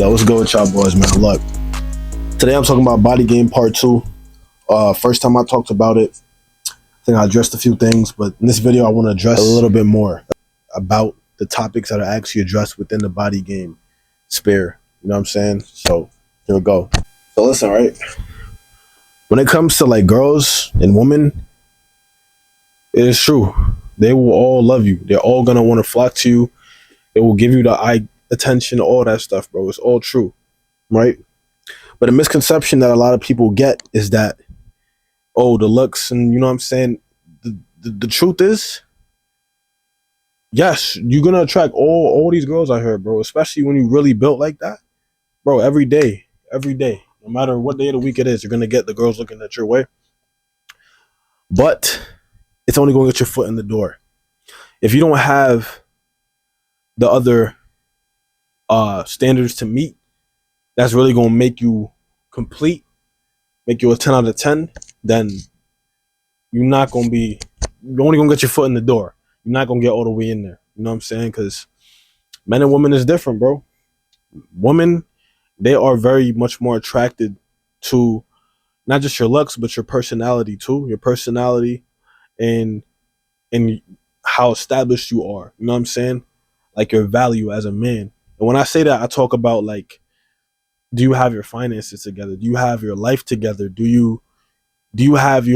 Yo, what's good with y'all boys, man? Look, today I'm talking about Body Game Part 2. First time I talked about it, I think I addressed a few things, but in this video I want to address a little bit more about the topics that are actually addressed within the Body Game sphere. You know what I'm saying? So, here we go. So listen, right? When it comes to like girls and women, it is true. They will all love you. They're all going to want to flock to you. They will give you the eye attention, all that stuff, bro. It's all true, right? But a misconception that a lot of people get is that, oh, the looks, and you know what I'm saying? The truth is, yes, you're gonna attract all these girls out here, bro, especially when you really built like that. Bro, every day, no matter what day of the week it is, you're gonna get the girls looking at your way. But it's only gonna get your foot in the door. If you don't have the other standards to meet, that's really gonna make you complete, make you a 10 out of 10, then you're only gonna get your foot in the door. You're not gonna get all the way in there. You know what I'm saying? Because men and women is different, bro. Women, they are very much more attracted to not just your looks, but your personality too. Your personality and how established you are. You know what I'm saying? Like your value as a man. And when I say that, I talk about like, do you have your finances together? Do you have your life together? Do you have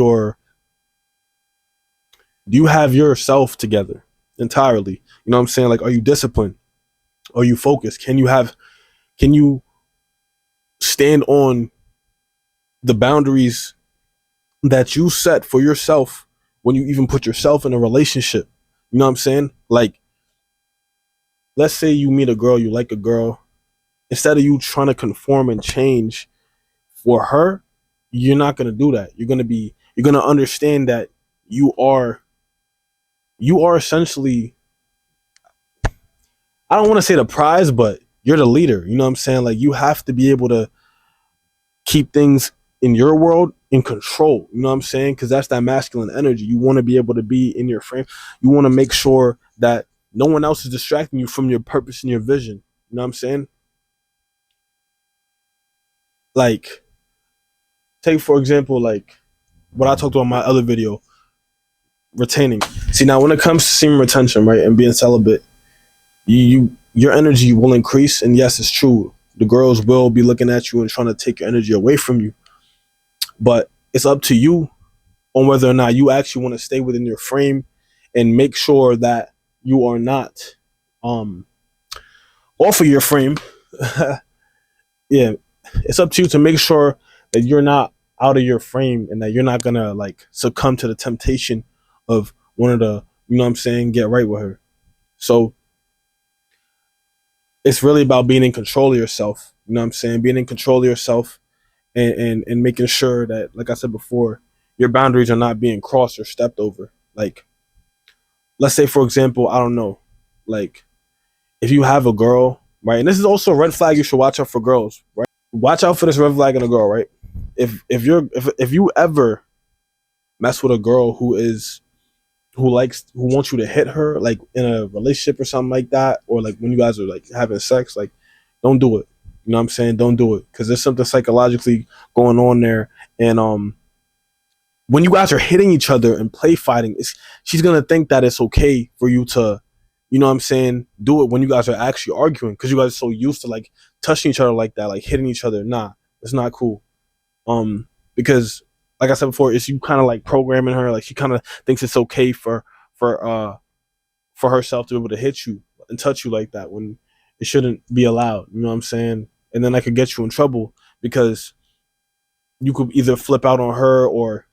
yourself together entirely? You know what I'm saying? Like, are you disciplined? Are you focused? Can you stand on the boundaries that you set for yourself when you even put yourself in a relationship? You know what I'm saying? Like, let's say you meet a girl, you like a girl. Instead of you trying to conform and change for her, you're not going to do that. You're going to understand that you are essentially, I don't want to say the prize, but you're the leader. You know what I'm saying? Like, you have to be able to keep things in your world in control. You know what I'm saying? Because that's that masculine energy. You want to be able to be in your frame. You want to make sure that no one else is distracting you from your purpose and your vision. You know what I'm saying? Like, take for example, like what I talked about in my other video, retaining. See, now when it comes to semen retention, right, and being celibate, your energy will increase. And yes, it's true, the girls will be looking at you and trying to take your energy away from you, but it's up to you on whether or not you actually want to stay within your frame and make sure that you are not off of your frame. Yeah, it's up to you to make sure that you're not out of your frame and that you're not gonna like succumb to the temptation of wanting to, you know what I'm saying, get right with her. So it's really about being in control of yourself. You know what I'm saying? Being in control of yourself and making sure that, like I said before, your boundaries are not being crossed or stepped over. Like, let's say, for example, I don't know, like if you have a girl, right? And this is also a red flag you should watch out for girls, right? Watch out for this red flag in a girl, right? If you ever mess with a girl who wants you to hit her, like in a relationship or something like that, or like when you guys are like having sex, like don't do it. You know what I'm saying? Don't do it, because there's something psychologically going on there. And when you guys are hitting each other and play fighting, she's gonna think that it's okay for you to, you know what I'm saying, do it when you guys are actually arguing, because you guys are so used to like touching each other like that, like hitting each other. Nah, it's not cool. Because like I said before, it's you kind of like programming her, like she kind of thinks it's okay for herself to be able to hit you and touch you like that when it shouldn't be allowed. You know what I'm saying? And then that could get you in trouble, because you could either flip out on her or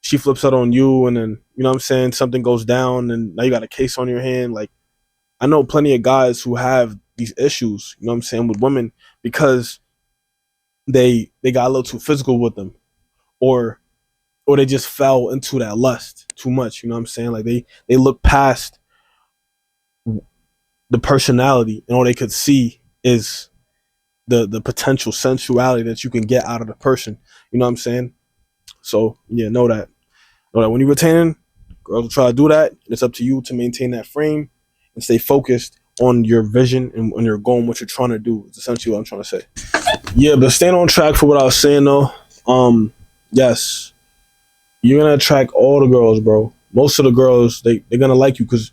she flips out on you, and then, you know what I'm saying, something goes down and now you got a case on your hand. Like, I know plenty of guys who have these issues, you know what I'm saying, with women, because they got a little too physical with them, or they just fell into that lust too much. You know what I'm saying? Like they look past the personality, and all they could see is the potential sensuality that you can get out of the person. You know what I'm saying? So yeah, know that when you're retaining, girls will try to do that. It's up to you to maintain that frame and stay focused on your vision and on your goal and what you're trying to do. Is essentially what I'm trying to say. Yeah, but staying on track for what I was saying though. Yes, you're gonna attract all the girls, bro. Most of the girls they're gonna like you because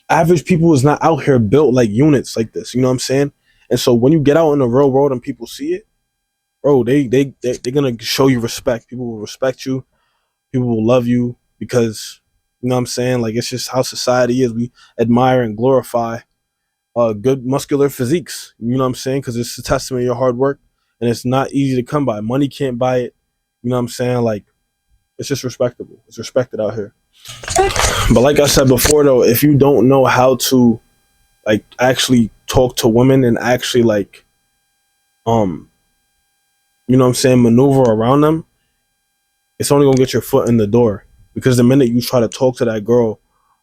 average people is not out here built like units like this. You know what I'm saying? And so when you get out in the real world and people see it, bro, they're gonna show you respect. People will respect you. People will love you because you know what I'm saying. Like it's just how society is. We admire and glorify good muscular physiques. You know what I'm saying? Because it's a testament to your hard work, and it's not easy to come by. Money can't buy it. You know what I'm saying? Like it's just respectable. It's respected out here. But like I said before, though, if you don't know how to like actually talk to women and actually like um you know what I'm saying, maneuver around them, it's only gonna get your foot in the door. Because the minute you try to talk to that girl,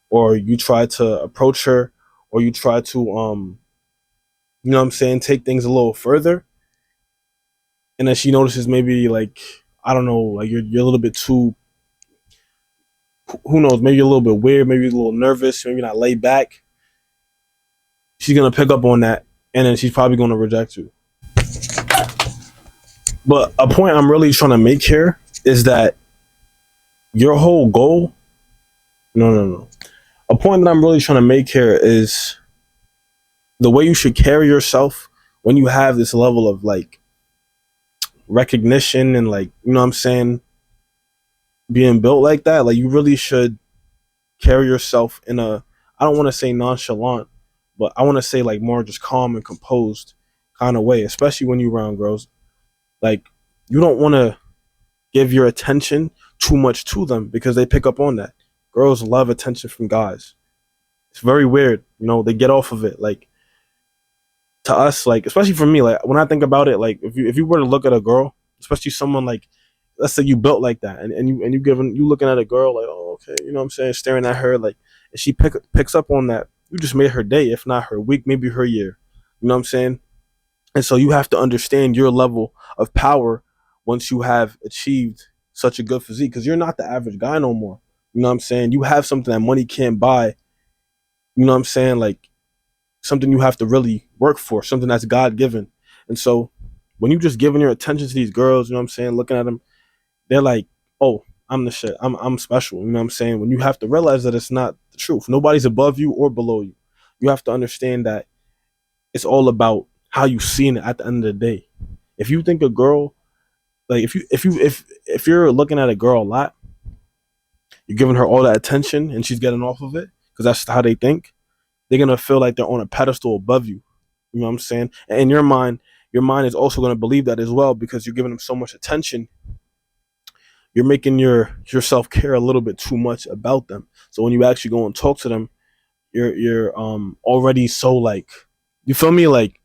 or you try to approach her, or you try to you know what I'm saying, take things a little further, and then she notices maybe like I don't know, like you're a little bit too, who knows, maybe you're a little bit weird, maybe you're a little nervous, maybe not laid back. She's gonna pick up on that, and then she's probably gonna reject you. But a point I'm really trying to make here is that your whole goal, no. A point that I'm really trying to make here is the way you should carry yourself when you have this level of like recognition and like, you know what I'm saying, being built like that. Like you really should carry yourself in a, I don't want to say nonchalant, but I want to say like more just calm and composed kind of way, especially when you're around girls. Like you don't want to give your attention too much to them because they pick up on that. Girls love attention from guys. It's very weird, you know, they get off of it. Like to us, like especially for me, like when I think about it, like if you were to look at a girl, especially someone like, let's say you built like that, and you looking at a girl like, oh okay, you know what I'm saying, staring at her, like, and she picks up on that, you just made her day, if not her week, maybe her year. You know what I'm saying? And so you have to understand your level of power once you have achieved such a good physique, because you're not the average guy no more. You know what I'm saying? You have something that money can't buy. You know what I'm saying? Like something you have to really work for, something that's God given. And so when you just giving your attention to these girls, you know what I'm saying, looking at them, they're like, oh, I'm the shit. I'm special. You know what I'm saying? When you have to realize that it's not the truth. Nobody's above you or below you. You have to understand that it's all about how you seen it at the end of the day. If you think a girl, like if you're looking at a girl a lot, you're giving her all that attention and she's getting off of it because that's how they think, they're gonna feel like they're on a pedestal above you. You know what I'm saying? And in your mind is also gonna believe that as well because you're giving them so much attention. You're making yourself care a little bit too much about them. So when you actually go and talk to them, you're already so like, you feel me, like,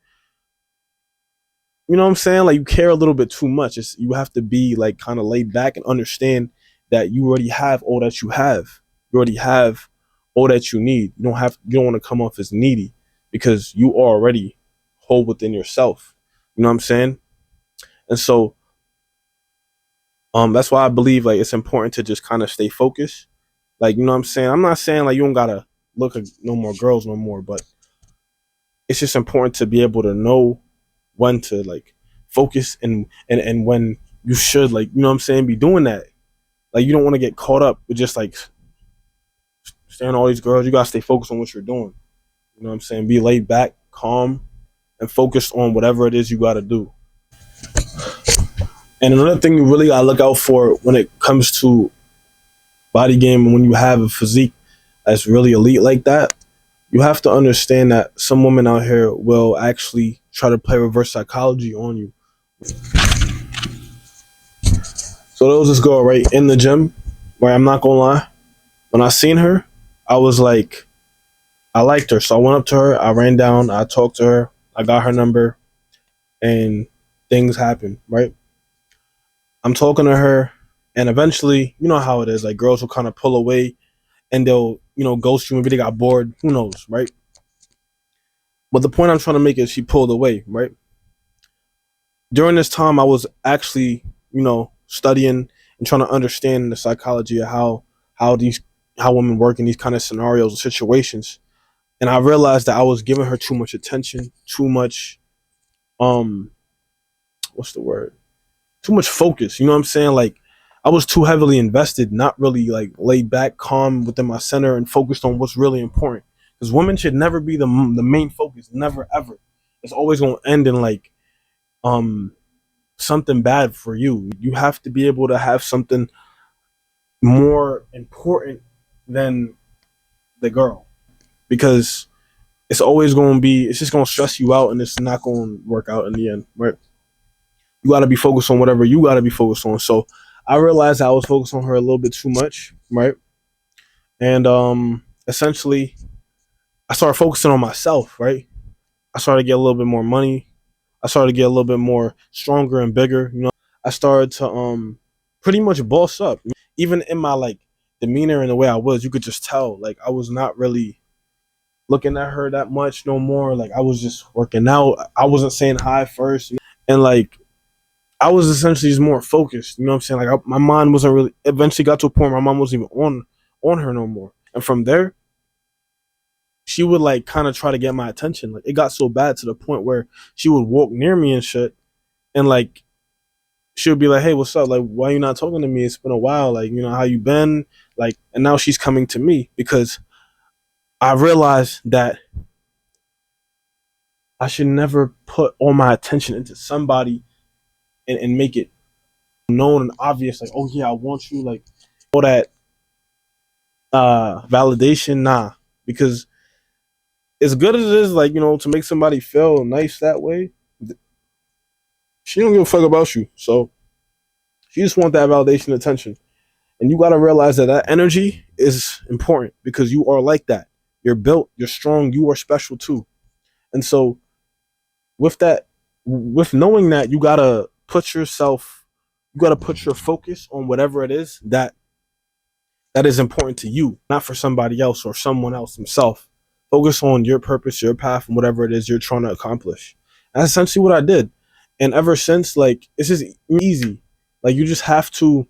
you know what I'm saying, like you care a little bit too much. You have to be like kind of laid back and understand that you already have all that you have. You already have all that you need. You don't want to come off as needy because you are already whole within yourself. You know what I'm saying? And so that's why I believe like it's important to just kind of stay focused. Like, you know what I'm saying? I'm not saying like you don't gotta look at no more girls no more, but it's just important to be able to know when to like focus and when you should, like, you know what I'm saying, be doing that. Like you don't want to get caught up with just like staring at all these girls. You gotta stay focused on what you're doing. You know what I'm saying? Be laid back, calm, and focused on whatever it is you gotta do. And another thing you really gotta look out for when it comes to body game, and when you have a physique that's really elite like that, you have to understand that some women out here will actually try to play reverse psychology on you. So there was this girl right in the gym where, I'm not gonna lie, when I seen her, I was like, I liked her. So I went up to her, I ran down, I talked to her, I got her number, and things happened, right? I'm talking to her, and eventually, you know how it is, like girls will kind of pull away and they'll, you know, ghost you. Maybe they got bored, who knows, right? But the point I'm trying to make is she pulled away, right? During this time, I was actually, you know, studying and trying to understand the psychology of how these how women work in these kind of scenarios and situations. And I realized that I was giving her too much attention, too much um what's the word? Too much focus. You know what I'm saying? Like I was too heavily invested, not really like laid back, calm within my center, and focused on what's really important. Because women should never be the main focus, never ever. It's always gonna end in like um something bad for you. You have to be able to have something more important than the girl, because it's always going to be, it's just going to stress you out and it's not going to work out in the end, right? You got to be focused on whatever you got to be focused on. So I realized I was focused on her a little bit too much, right? And essentially I started focusing on myself, right? I started to get a little bit more money. I started to get a little bit more stronger and bigger, you know. I started to pretty much boss up. Even in my like demeanor and the way I was, you could just tell like I was not really looking at her that much no more. Like I was just working out. I wasn't saying hi first, and like I was essentially just more focused. You know what I'm saying? Like my mind wasn't really. Eventually, got to a point where my mom wasn't even on her no more. And from there, she would like kind of try to get my attention. Like it got so bad to the point where she would walk near me and shit, and like she would be like, "Hey, what's up? Like, why you not talking to me? It's been a while. Like, you know, how you been? Like," and now she's coming to me because I realized that I should never put all my attention into somebody and make it known and obvious, like, oh yeah, I want you, like all that validation, nah. Because as good as it is, like, you know, to make somebody feel nice that way, she don't give a fuck about you. So she just want that validation attention. And you gotta realize that that energy is important because you are like that. You're built, you're strong, you are special too. And so with that, with knowing that, you gotta put your focus on whatever it is that is important to you, not for somebody else or someone else himself. Focus on your purpose, your path, and whatever it is you're trying to accomplish. And that's essentially what I did. And ever since, like, it's just easy. Like, you just have to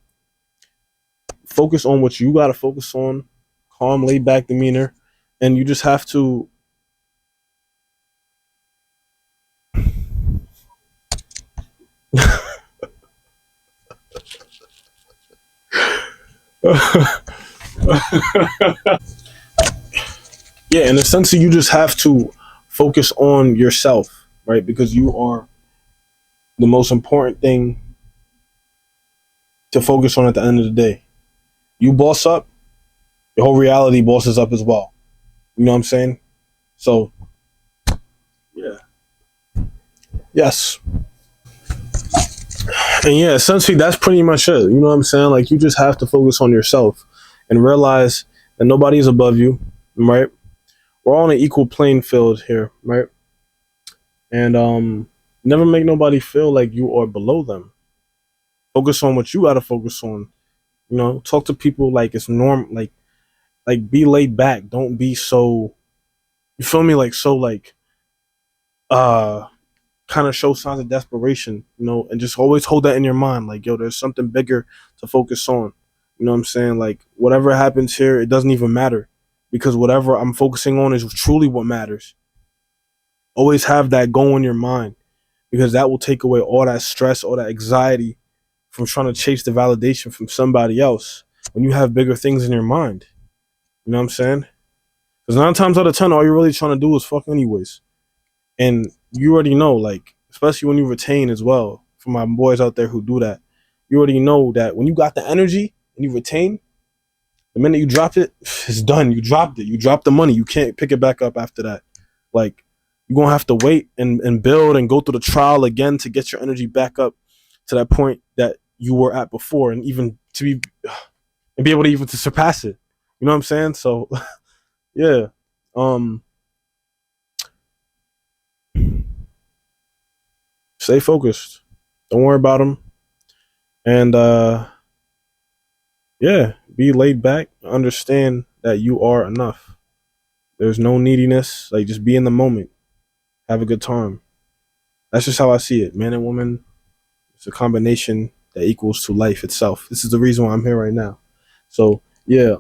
focus on what you got to focus on, calm, laid back demeanor. And you just have to. Yeah, and essentially, you just have to focus on yourself, right? Because you are the most important thing to focus on at the end of the day. You boss up, your whole reality bosses up as well. You know what I'm saying? So, yeah. Yes. And yeah, essentially, that's pretty much it. You know what I'm saying? Like, you just have to focus on yourself and realize that nobody's above you, right? We're all on an equal playing field here, right? And never make nobody feel like you are below them. Focus on what you got to focus on. You know, talk to people like it's norm, like be laid back. Don't be so, you feel me, like so like uh kind of show signs of desperation, you know, and just always hold that in your mind. Like, yo, there's something bigger to focus on. You know what I'm saying? Like, whatever happens here, it doesn't even matter because whatever I'm focusing on is truly what matters. Always have that goal in your mind because that will take away all that stress, all that anxiety from trying to chase the validation from somebody else when you have bigger things in your mind. You know what I'm saying? Because 9 times out of 10, all you're really trying to do is fuck anyways. And you already know, like, especially when you retain as well, for my boys out there who do that, you already know that when you got the energy and you retain, the minute you drop it, it's done. You dropped it. You dropped the money. You can't pick it back up after that. Like, you're going to have to wait and build and go through the trial again to get your energy back up to that point that you were at before and even to be and be able to even to surpass it. You know what I'm saying? So, yeah. Um, Stay focused. Don't worry about them. And yeah, be laid back. Understand that you are enough. There's no neediness. Like, just be in the moment. Have a good time. That's just how I see it. Man and woman, it's a combination that equals to life itself. This is the reason why I'm here right now. So yeah,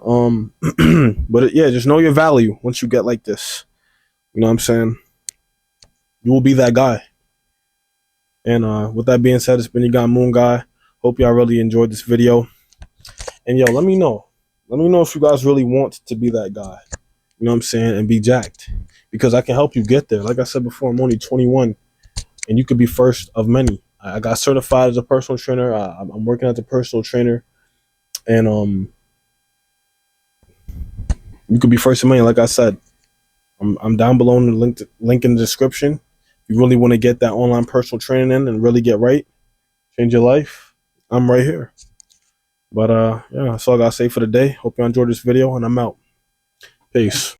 but yeah, just know your value once you get like this. You know what I'm saying? You will be that guy. And with that being said, it's been your guy Moon Guy. Hope y'all really enjoyed this video. And yo, let me know. Let me know if you guys really want to be that guy. You know what I'm saying? And be jacked. Because I can help you get there. Like I said before, I'm only 21. And you could be first of many. I got certified as a personal trainer. I'm working as a personal trainer. And you could be first of many. Like I said, I'm down below in the link in the description. If you really want to get that online personal training in and really get right, change your life, I'm right here. But yeah, that's all I gotta say for the day. Hope you enjoyed this video, and I'm out. Peace.